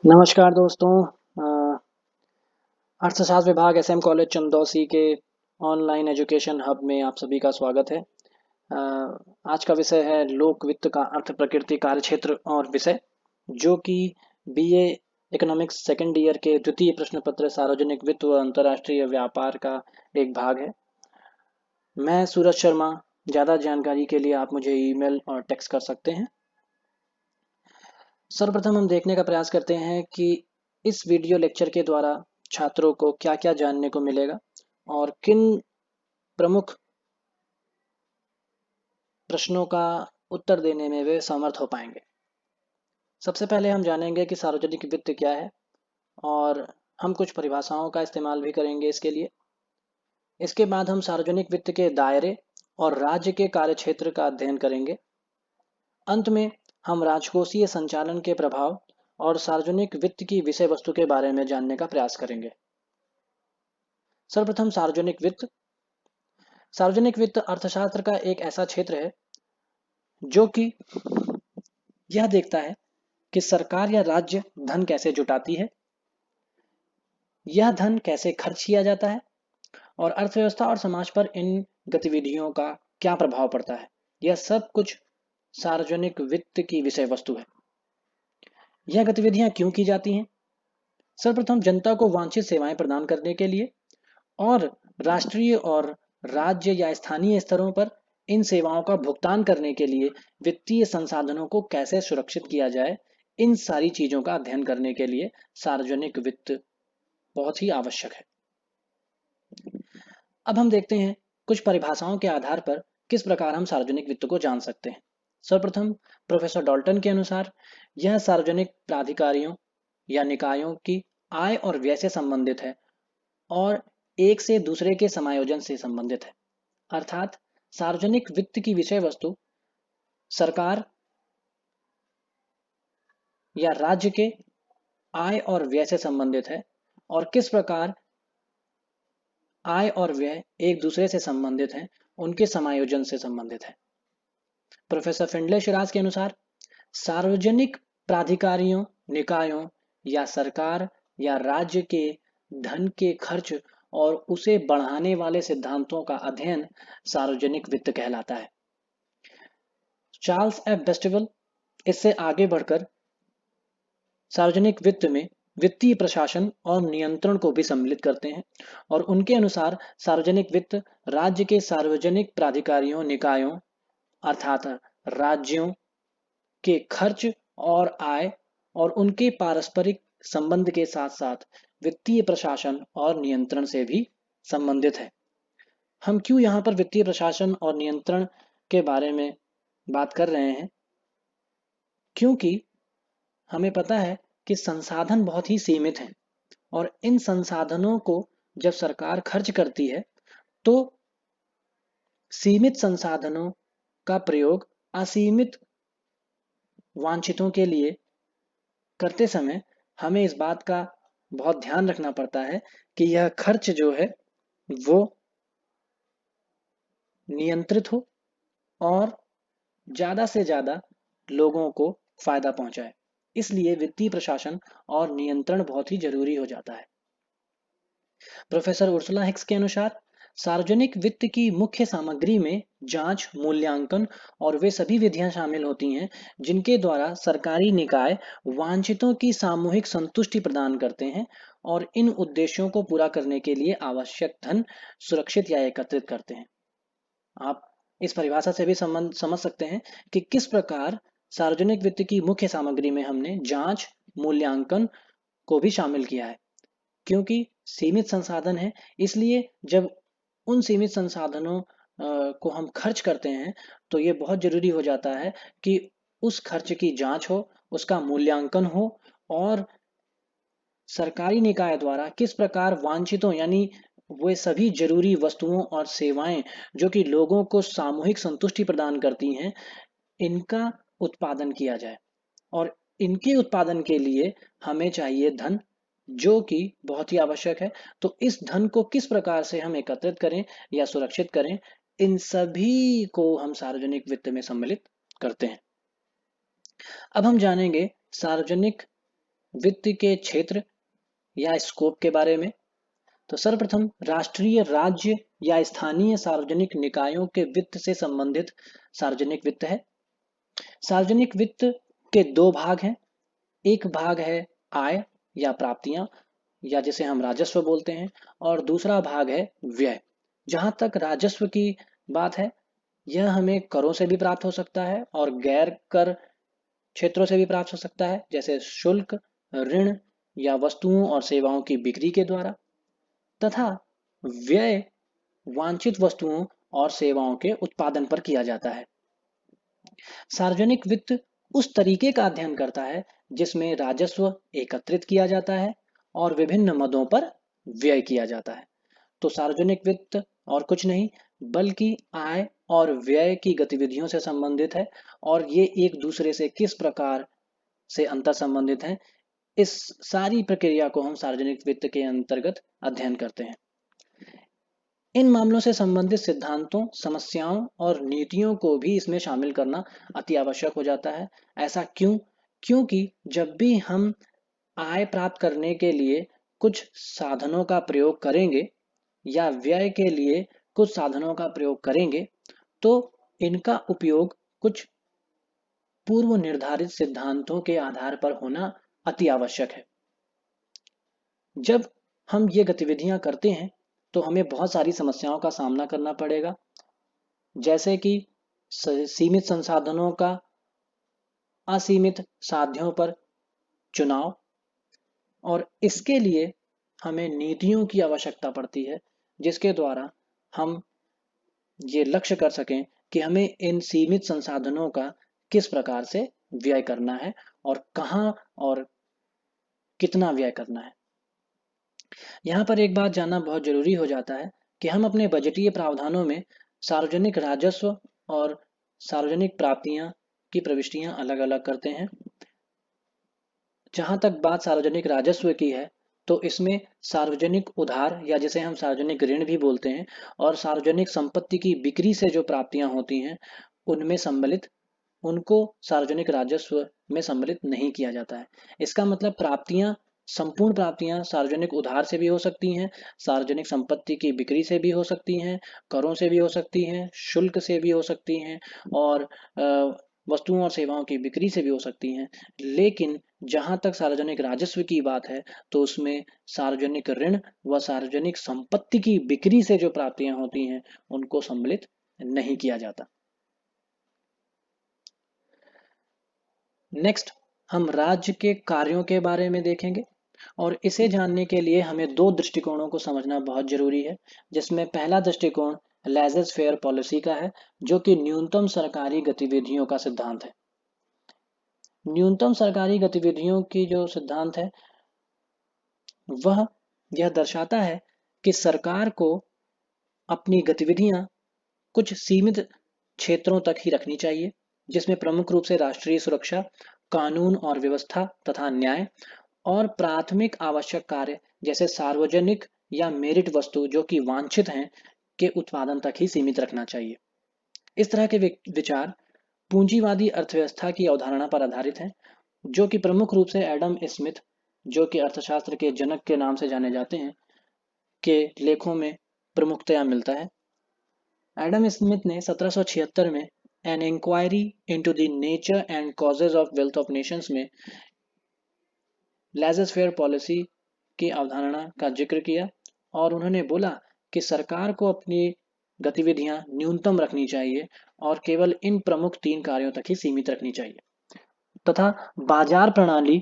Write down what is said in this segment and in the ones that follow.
नमस्कार दोस्तों। अ, अर्थशास्त्र विभाग एसएम कॉलेज चंदौसी के ऑनलाइन एजुकेशन हब में आप सभी का स्वागत है। अ, आज का विषय है लोक वित्त का अर्थ प्रकृति कार्यक्षेत्र और विषय, जो कि बीए इकोनॉमिक्स सेकेंड ईयर के द्वितीय प्रश्न पत्र सार्वजनिक वित्त व अंतर्राष्ट्रीय व्यापार का एक भाग है। मैं सूरज शर्मा। ज़्यादा जानकारी के लिए आप मुझे ईमेल और टेक्स्ट कर सकते हैं। सर्वप्रथम हम देखने का प्रयास करते हैं कि इस वीडियो लेक्चर के द्वारा छात्रों को क्या क्या जानने को मिलेगा और किन प्रमुख प्रश्नों का उत्तर देने में वे समर्थ हो पाएंगे। सबसे पहले हम जानेंगे कि सार्वजनिक वित्त क्या है और हम कुछ परिभाषाओं का इस्तेमाल भी करेंगे इसके लिए। इसके बाद हम सार्वजनिक वित्त के दायरे और राज्य के कार्यक्षेत्र का अध्ययन करेंगे। अंत में हम राजकोषीय संचालन के प्रभाव और सार्वजनिक वित्त की विषय वस्तु के बारे में जानने का प्रयास करेंगे। सर्वप्रथम सार्वजनिक वित्त। सार्वजनिक वित्त अर्थशास्त्र का एक ऐसा क्षेत्र है जो कि यह देखता है कि सरकार या राज्य धन कैसे जुटाती है, यह धन कैसे खर्च किया जाता है और अर्थव्यवस्था और समाज पर इन गतिविधियों का क्या प्रभाव पड़ता है। यह सब कुछ सार्वजनिक वित्त की विषय वस्तु है। यह गतिविधियां क्यों की जाती हैं? सर्वप्रथम जनता को वांछित सेवाएं प्रदान करने के लिए और राष्ट्रीय और राज्य या स्थानीय स्तरों पर इन सेवाओं का भुगतान करने के लिए वित्तीय संसाधनों को कैसे सुरक्षित किया जाए, इन सारी चीजों का अध्ययन करने के लिए सार्वजनिक वित्त बहुत ही आवश्यक है। अब हम देखते हैं कुछ परिभाषाओं के आधार पर किस प्रकार हम सार्वजनिक वित्त को जान सकते हैं। सर्वप्रथम प्रोफेसर डॉल्टन के अनुसार यह सार्वजनिक प्राधिकारियों या निकायों की आय और व्यय से संबंधित है और एक से दूसरे के समायोजन से संबंधित है। अर्थात सार्वजनिक वित्त की विषय वस्तु सरकार या राज्य के आय और व्यय से संबंधित है और किस प्रकार आय और व्यय एक दूसरे से संबंधित हैं, उनके समायोजन से संबंधित है। प्रोफेसर फिंडले शिराज के अनुसार सार्वजनिक प्राधिकारियों, निकायों या सरकार या राज्य के धन के खर्च और उसे बढ़ाने वाले सिद्धांतों का अध्ययन सार्वजनिक वित्त कहलाता है। चार्ल्स एफ बेस्टिवल इससे आगे बढ़कर सार्वजनिक वित्त में वित्तीय प्रशासन और नियंत्रण को भी सम्मिलित करते हैं और उनके अनुसार सार्वजनिक वित्त राज्य के सार्वजनिक प्राधिकारियों, निकायों अर्थात राज्यों के खर्च और आय और उनके पारस्परिक संबंध के साथ साथ वित्तीय प्रशासन और नियंत्रण से भी संबंधित है। हम क्यों यहाँ पर वित्तीय प्रशासन और नियंत्रण के बारे में बात कर रहे हैं? क्योंकि हमें पता है कि संसाधन बहुत ही सीमित हैं और इन संसाधनों को जब सरकार खर्च करती है तो सीमित संसाधनों का प्रयोग असीमित वांछितों के लिए करते समय हमें इस बात का बहुत ध्यान रखना पड़ता है कि यह खर्च जो है वो नियंत्रित हो और ज़्यादा से ज़्यादा लोगों को फायदा पहुंचाए। इसलिए वित्तीय प्रशासन और नियंत्रण बहुत ही जरूरी हो जाता है। प्रोफेसर उर्सुला हिक्स के अनुसार सार्वजनिक वित्त की मुख्य सामग्री में जांच, मूल्यांकन और वे सभी विधियां शामिल होती हैं जिनके द्वारा सरकारी निकाय वांछितों की सामूहिक संतुष्टि प्रदान करते हैं और इन उद्देश्यों को पूरा करने के लिए आवश्यक धन सुरक्षित या एकत्रित करते हैं। आप इस परिभाषा से भी संबंध समझ सकते हैं कि किस प्रकार सार्वजनिक वित्त की मुख्य सामग्री में हमने जांच, मूल्यांकन को भी शामिल किया है। क्योंकि सीमित संसाधन है, इसलिए जब उन सीमित संसाधनों को हम खर्च करते हैं तो ये बहुत जरूरी हो जाता है कि उस खर्च की जांच हो, उसका मूल्यांकन हो और सरकारी निकाय द्वारा किस प्रकार वांछितों यानी वे सभी जरूरी वस्तुओं और सेवाएं जो कि लोगों को सामूहिक संतुष्टि प्रदान करती हैं, इनका उत्पादन किया जाए और इनके उत्पादन के लिए हमें चाहिए धन, जो कि बहुत ही आवश्यक है। तो इस धन को किस प्रकार से हम एकत्रित करें या सुरक्षित करें, इन सभी को हम सार्वजनिक वित्त में सम्मिलित करते हैं। अब हम जानेंगे सार्वजनिक वित्त के क्षेत्र या स्कोप के बारे में। तो सर्वप्रथम राष्ट्रीय, राज्य या स्थानीय सार्वजनिक निकायों के वित्त से संबंधित सार्वजनिक वित्त है। सार्वजनिक वित्त के दो भाग हैं। एक भाग है आय या प्राप्तियां, या जिसे हम राजस्व बोलते हैं, और दूसरा भाग है व्यय। जहां तक राजस्व की बात है, यह हमें करों से भी प्राप्त हो सकता है और गैर कर क्षेत्रों से भी प्राप्त हो सकता है, जैसे शुल्क, ऋण या वस्तुओं और सेवाओं की बिक्री के द्वारा। तथा व्यय वांछित वस्तुओं और सेवाओं के उत्पादन पर किया जाता है। सार्वजनिक वित्त उस तरीके का अध्ययन करता है जिसमें राजस्व एकत्रित किया जाता है और विभिन्न मदों पर व्यय किया जाता है। तो सार्वजनिक वित्त और कुछ नहीं बल्कि आय और व्यय की गतिविधियों से संबंधित है, और ये एक दूसरे से किस प्रकार से अंतर संबंधित हैं, इस सारी प्रक्रिया को हम सार्वजनिक वित्त के अंतर्गत अध्ययन करते हैं। इन मामलों से संबंधित सिद्धांतों, समस्याओं और नीतियों को भी इसमें शामिल करना अति आवश्यक हो जाता है। ऐसा क्यों? क्योंकि जब भी हम आय प्राप्त करने के लिए कुछ साधनों का प्रयोग करेंगे या व्यय के लिए कुछ साधनों का प्रयोग करेंगे, तो इनका उपयोग कुछ पूर्व निर्धारित सिद्धांतों के आधार पर होना अति आवश्यक है। जब हम ये गतिविधियां करते हैं तो हमें बहुत सारी समस्याओं का सामना करना पड़ेगा, जैसे कि सीमित संसाधनों का असीमित साध्यों पर चुनाव, और इसके लिए हमें नीतियों की आवश्यकता पड़ती है जिसके द्वारा हम ये लक्ष्य कर सकें कि हमें इन सीमित संसाधनों का किस प्रकार से व्यय करना है और कहाँ और कितना व्यय करना है। यहाँ पर एक बात जानना बहुत जरूरी हो जाता है कि हम अपने बजटीय प्रावधानों में सार्वजनिक राजस्व और सार्वजनिक प्राप्तियां की प्रविष्टियां अलग अलग करते हैं। जहां तक बात सार्वजनिक राजस्व की है, तो इसमें सार्वजनिक उधार या जिसे हम सार्वजनिक ऋण भी बोलते हैं और सार्वजनिक संपत्ति की बिक्री से जो प्राप्तियां होती हैं उनमें सम्मिलित उनको सार्वजनिक राजस्व में सम्मिलित नहीं किया जाता है। इसका मतलब प्राप्तियां, संपूर्ण प्राप्तियां सार्वजनिक उधार से भी हो सकती हैं, सार्वजनिक संपत्ति की बिक्री से भी हो सकती हैं, करों से भी हो सकती हैं, शुल्क से भी हो सकती हैं और वस्तुओं और सेवाओं की बिक्री से भी हो सकती हैं। लेकिन जहां तक सार्वजनिक राजस्व की बात है तो उसमें सार्वजनिक ऋण व सार्वजनिक संपत्ति की बिक्री से जो प्राप्तियां होती हैं उनको सम्मिलित नहीं किया जाता। नेक्स्ट हम राज्य के कार्यों के बारे में देखेंगे, और इसे जानने के लिए हमें दो दृष्टिकोणों को समझना बहुत जरूरी है, जिसमें पहला दृष्टिकोण लेजर फेयर पॉलिसी का है, जो कि न्यूनतम सरकारी गतिविधियों का सिद्धांत है। न्यूनतम सरकारी गतिविधियों की जो सिद्धांत है वह यह दर्शाता है कि सरकार को अपनी गतिविधियां कुछ सीमित क्षेत्रों तक ही रखनी चाहिए, जिसमें प्रमुख रूप से राष्ट्रीय सुरक्षा, कानून और व्यवस्था तथा न्याय और प्राथमिक आवश्यक कार्य जैसे सार्वजनिक या मेरिट वस्तु जो कि वांछित हैं के उत्पादन तक ही सीमित रखना चाहिए। इस तरह के विचार पूंजीवादी अर्थव्यवस्था की अवधारणा पर आधारित हैं, जो कि प्रमुख रूप से एडम स्मिथ, जो कि अर्थशास्त्र के जनक के नाम से जाने जाते हैं, के लेखों में प्रमुखतया मिलता है। एडम स्मिथ ने 1776 में an inquiry into the nature and causes of wealth of nations में लेजर फेयर पॉलिसी की अवधारणा का जिक्र किया, और उन्होंने बोला कि सरकार को अपनी गतिविधियां न्यूनतम रखनी चाहिए और केवल इन प्रमुख 3 कार्यों तक ही सीमित रखनी चाहिए, तथा बाजार प्रणाली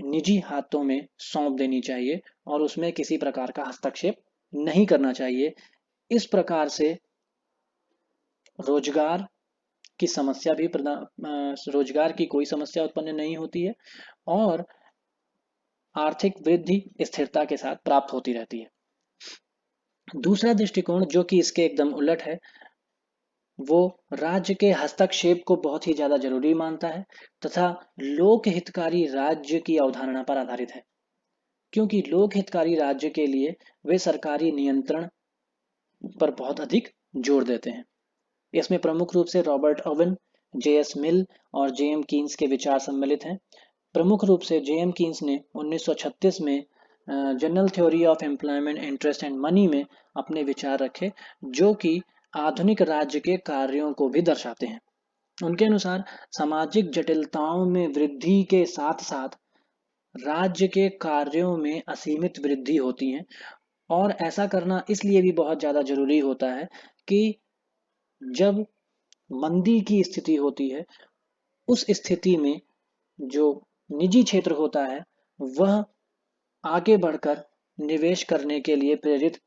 निजी हाथों में सौंप देनी चाहिए और उसमें किसी प्रकार का हस्तक्षेप नहीं करना चाहिए। इस प्रकार से रोजगार की समस्या भी रोजगार की कोई समस्या उत्पन्न नहीं होती है और आर्थिक वृद्धि स्थिरता के साथ प्राप्त होती रहती है। दूसरा दृष्टिकोण जो कि इसके एकदम उलट है, वो राज्य के हस्तक्षेप को बहुत ही ज्यादा जरूरी मानता है तथा लोक हितकारी राज्य की अवधारणा पर आधारित है, क्योंकि लोक हितकारी राज्य के लिए वे सरकारी नियंत्रण पर बहुत अधिक जोर देते हैं। इसमें प्रमुख रूप से रॉबर्ट ओवन, जे एस मिल और जे एम कीन्स के विचार सम्मिलित हैं, प्रमुख रूप से जेएम कीन्स ने 1936 में general theory of employment interest and money में अपने विचार रखे, जो कि आधुनिक राज्य के कार्यों को भी दर्शाते हैं। उनके अनुसार सामाजिक जटिलताओं में वृद्धि के साथ साथ राज्य के कार्यों में असीमित वृद्धि होती है, और ऐसा करना इसलिए भी बहुत ज़्यादा जरूरी होता है कि जब मंदी की स्थिति होती है, उस स्थिति में जो निजी क्षेत्र होता है वह आगे बढ़कर निवेश करने के लिए प्रेरित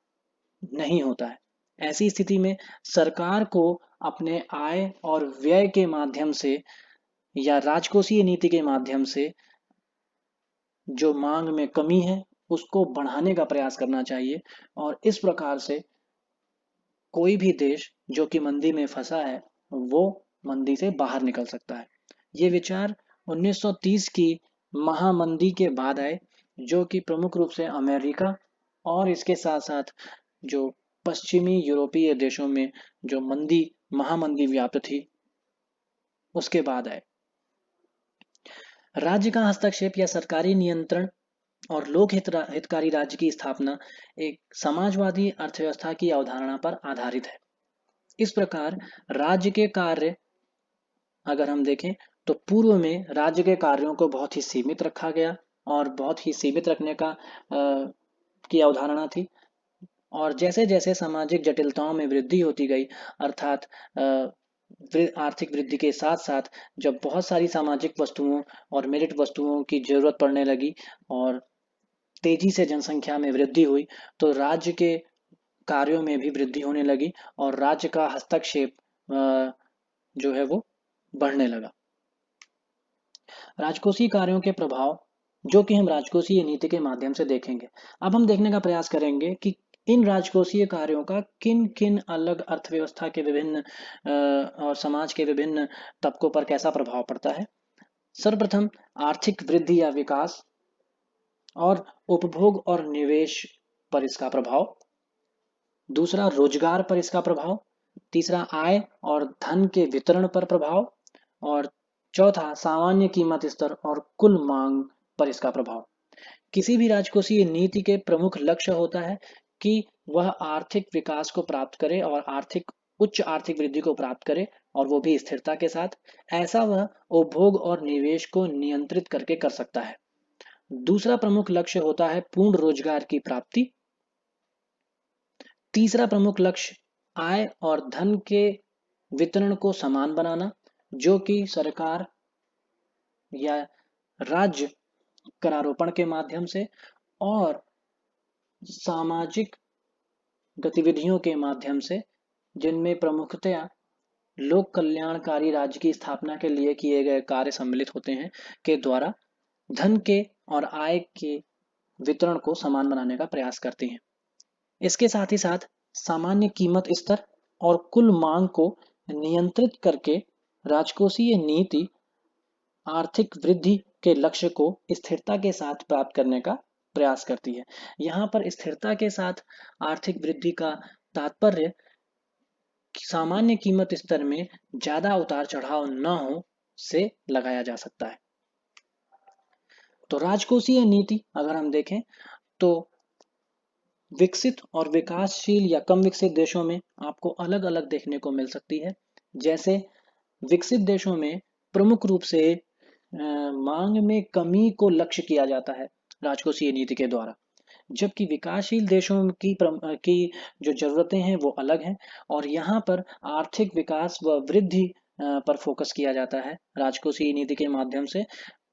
नहीं होता है। ऐसी स्थिति में सरकार को अपने आय और व्यय के माध्यम से या राजकोषीय नीति के माध्यम से जो मांग में कमी है उसको बढ़ाने का प्रयास करना चाहिए, और इस प्रकार से कोई भी देश जो कि मंदी में फंसा है वो मंदी से बाहर निकल सकता है। ये विचार 1930 की महामंदी के बाद आए, जो कि प्रमुख रूप से अमेरिका और इसके साथ साथ जो पश्चिमी यूरोपीय देशों में जो महामंदी व्याप्त थी उसके बाद आए। राज्य का हस्तक्षेप या सरकारी नियंत्रण और लोक हितकारी राज्य की स्थापना एक समाजवादी अर्थव्यवस्था की अवधारणा पर आधारित है। इस प्रकार राज्य के कार्य अगर हम देखें तो पूर्व में राज्य के कार्यों को बहुत ही सीमित रखा गया, और बहुत ही सीमित रखने की अवधारणा थी। और जैसे जैसे सामाजिक जटिलताओं में वृद्धि होती गई, अर्थात आर्थिक वृद्धि के साथ साथ जब बहुत सारी सामाजिक वस्तुओं और मेरिट वस्तुओं की जरूरत पड़ने लगी और तेजी से जनसंख्या में वृद्धि हुई, तो राज्य के कार्यों में भी वृद्धि होने लगी और राज्य का हस्तक्षेप जो है वो बढ़ने लगा। राजकोषीय कार्यों के प्रभाव, जो कि हम राजकोषीय नीति के माध्यम से देखेंगे। अब हम देखने का प्रयास करेंगे कि इन राजकोषीय कार्यों का किन किन अलग अर्थव्यवस्था के विभिन्न और समाज के विभिन्न तबकों पर कैसा प्रभाव पड़ता है। सर्वप्रथम आर्थिक वृद्धि या विकास और उपभोग और निवेश पर इसका प्रभाव। दूसरा रोजगार पर इसका प्रभाव। तीसरा आय और धन के वितरण पर प्रभाव। और चौथा सामान्य कीमत स्तर और कुल मांग पर इसका प्रभाव। किसी भी राजकोषीय नीति के प्रमुख लक्ष्य होता है कि वह आर्थिक विकास को प्राप्त करे और उच्च आर्थिक वृद्धि को प्राप्त करे, और वो भी स्थिरता के साथ। ऐसा वह उपभोग और निवेश को नियंत्रित करके कर सकता है। दूसरा प्रमुख लक्ष्य होता है पूर्ण रोजगार की प्राप्ति। तीसरा प्रमुख लक्ष्य आय और धन के वितरण को समान बनाना, जो कि सरकार या राज्य करारोपण के माध्यम से और सामाजिक गतिविधियों के माध्यम से, जिनमें प्रमुखतया लोक कल्याणकारी राज्य की स्थापना के लिए किए गए कार्य सम्मिलित होते हैं, के द्वारा धन के और आय के वितरण को समान बनाने का प्रयास करती हैं। इसके साथ ही साथ सामान्य कीमत स्तर और कुल मांग को नियंत्रित करके राजकोषीय नीति आर्थिक वृद्धि के लक्ष्य को स्थिरता के साथ प्राप्त करने का प्रयास करती है। यहाँ पर स्थिरता के साथ आर्थिक वृद्धि का तात्पर्य सामान्य कीमत स्तर में ज्यादा उतार चढ़ाव न हो से लगाया जा सकता है। तो राजकोषीय नीति अगर हम देखें तो विकसित और विकासशील या कम विकसित देशों में आपको अलग अलग देखने को मिल सकती है। जैसे विकसित देशों में प्रमुख रूप से मांग में कमी को लक्ष्य किया जाता है राजकोषीय नीति के द्वारा, जबकि विकासशील देशों की जो जरूरतें हैं वो अलग हैं, और यहाँ पर आर्थिक विकास व वृद्धि पर फोकस किया जाता है राजकोषीय नीति के माध्यम से,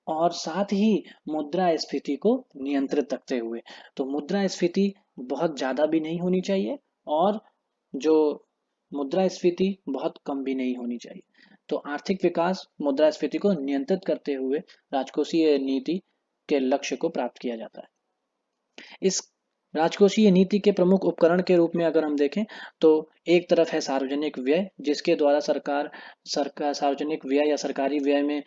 और साथ ही मुद्रास्फीति को नियंत्रित रखते हुए। तो मुद्रास्फीति बहुत ज्यादा भी नहीं होनी चाहिए और जो मुद्रास्फीति बहुत कम भी नहीं होनी चाहिए। तो आर्थिक विकास मुद्रास्फीति को नियंत्रित करते हुए राजकोषीय नीति के लक्ष्य को प्राप्त किया जाता है। इस राजकोषीय नीति के प्रमुख उपकरण के रूप में अगर हम देखें तो एक तरफ है सार्वजनिक व्यय, जिसके द्वारा सरकार सार्वजनिक व्यय या सरकारी व्यय में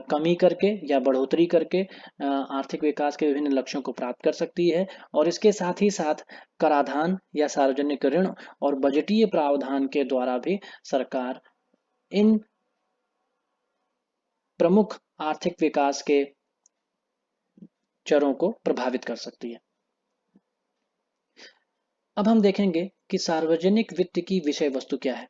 कमी करके या बढ़ोतरी करके आर्थिक विकास के विभिन्न लक्ष्यों को प्राप्त कर सकती है। और इसके साथ ही साथ कराधान या सार्वजनिक ऋण और बजटीय प्रावधान के द्वारा भी सरकार इन प्रमुख आर्थिक विकास के चरों को प्रभावित कर सकती है। अब हम देखेंगे कि सार्वजनिक वित्त की विषय वस्तु क्या है।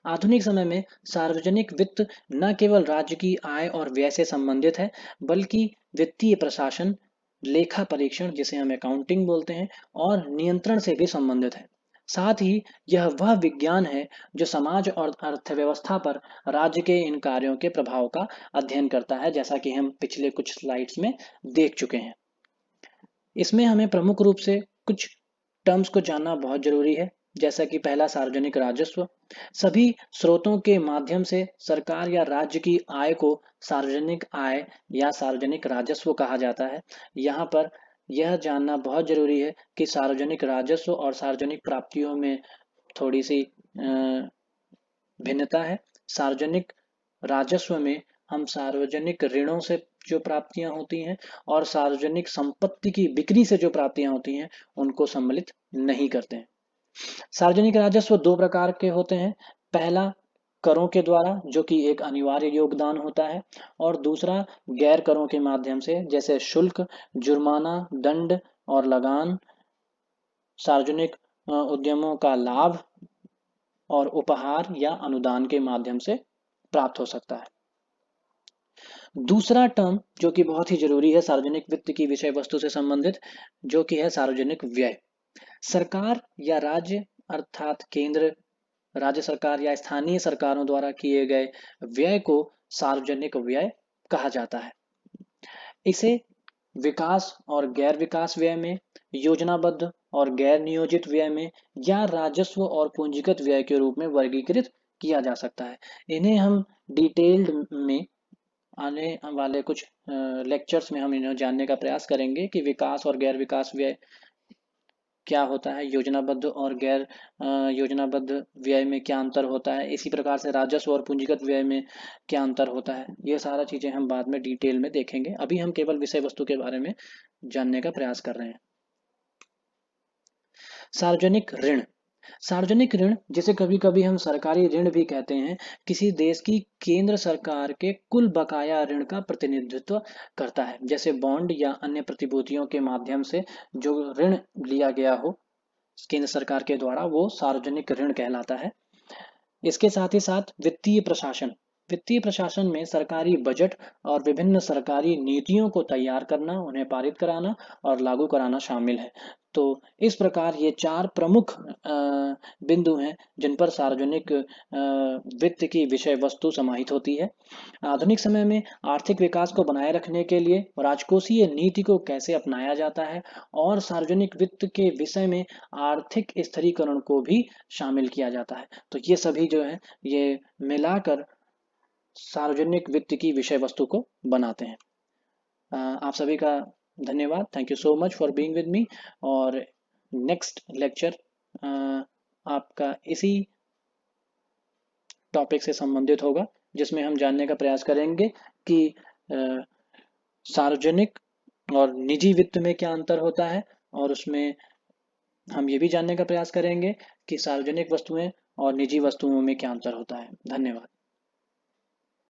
आधुनिक समय में सार्वजनिक वित्त न केवल राज्य की आय और व्यय से संबंधित है, बल्कि वित्तीय प्रशासन, लेखा परीक्षण जिसे हम अकाउंटिंग बोलते हैं, और नियंत्रण से भी संबंधित है। साथ ही यह वह विज्ञान है जो समाज और अर्थव्यवस्था पर राज्य के इन कार्यों के प्रभाव का अध्ययन करता है, जैसा कि हम पिछले कुछ स्लाइड्स में देख चुके हैं। इसमें हमें प्रमुख रूप से कुछ टर्म्स को जानना बहुत जरूरी है, जैसा कि पहला सार्वजनिक राजस्व। सभी स्रोतों के माध्यम से सरकार या राज्य की आय को सार्वजनिक आय या सार्वजनिक राजस्व कहा जाता है। यहाँ पर यह जानना बहुत जरूरी है कि सार्वजनिक राजस्व और सार्वजनिक प्राप्तियों में थोड़ी सी भिन्नता है। सार्वजनिक राजस्व में हम सार्वजनिक ऋणों से जो प्राप्तियां होती हैं और सार्वजनिक संपत्ति की बिक्री से जो प्राप्तियां होती हैं उनको सम्मिलित नहीं करते हैं। सार्वजनिक राजस्व दो प्रकार के होते हैं। पहला करों के द्वारा, जो कि एक अनिवार्य योगदान होता है, और दूसरा गैर करों के माध्यम से, जैसे शुल्क, जुर्माना, दंड और लगान, सार्वजनिक उद्यमों का लाभ और उपहार या अनुदान के माध्यम से प्राप्त हो सकता है। दूसरा टर्म जो कि बहुत ही जरूरी है सार्वजनिक वित्त की विषय वस्तु से संबंधित, जो कि है सार्वजनिक व्यय। सरकार या राज्य अर्थात केंद्र, राज्य सरकार या स्थानीय सरकारों द्वारा किए गए व्यय को सार्वजनिक व्यय कहा जाता है। इसे विकास और गैर विकास व्यय में, योजनाबद्ध और गैर नियोजित व्यय में, या राजस्व और पूंजीगत व्यय के रूप में वर्गीकृत किया जा सकता है। इन्हें हम डिटेल्ड में आने वाले कुछ लेक्चर्स में हम इन्हें जानने का प्रयास करेंगे कि विकास और गैर विकास व्यय क्या होता है, योजनाबद्ध और गैर योजनाबद्ध व्यय में क्या अंतर होता है, इसी प्रकार से राजस्व और पूंजीगत व्यय में क्या अंतर होता है। ये सारा चीजें हम बाद में डिटेल में देखेंगे। अभी हम केवल विषय वस्तु के बारे में जानने का प्रयास कर रहे हैं। सार्वजनिक ऋण। सार्वजनिक ऋण, जिसे कभी कभी हम सरकारी ऋण भी कहते हैं, किसी देश की केंद्र सरकार के कुल बकाया ऋण का प्रतिनिधित्व करता है। जैसे बॉन्ड या अन्य प्रतिभूतियों के माध्यम से जो ऋण लिया गया हो केंद्र सरकार के द्वारा, वो सार्वजनिक ऋण कहलाता है। इसके साथ ही साथ वित्तीय प्रशासन। वित्तीय प्रशासन में सरकारी बजट और विभिन्न सरकारी नीतियों को तैयार करना, उन्हें पारित कराना और लागू कराना शामिल है। तो इस प्रकार ये चार प्रमुख बिंदु हैं जिन पर सार्वजनिक वित्त की विषय वस्तु समाहित होती है। आधुनिक समय में आर्थिक विकास को बनाए रखने के लिए राजकोषीय नीति को कैसे अपनाया जाता है, और सार्वजनिक वित्त के विषय में आर्थिक स्थिरीकरण को भी शामिल किया जाता है। तो ये सभी जो है ये मिलाकर सार्वजनिक वित्त की विषय वस्तु को बनाते हैं। आप सभी का धन्यवाद। Thank you so much for being with me. और नेक्स्ट लेक्चर आपका इसी टॉपिक से संबंधित होगा, जिसमें हम जानने का प्रयास करेंगे कि सार्वजनिक और निजी वित्त में क्या अंतर होता है, और उसमें हम ये भी जानने का प्रयास करेंगे कि सार्वजनिक वस्तुएं और निजी वस्तुओं में क्या अंतर होता है। धन्यवाद।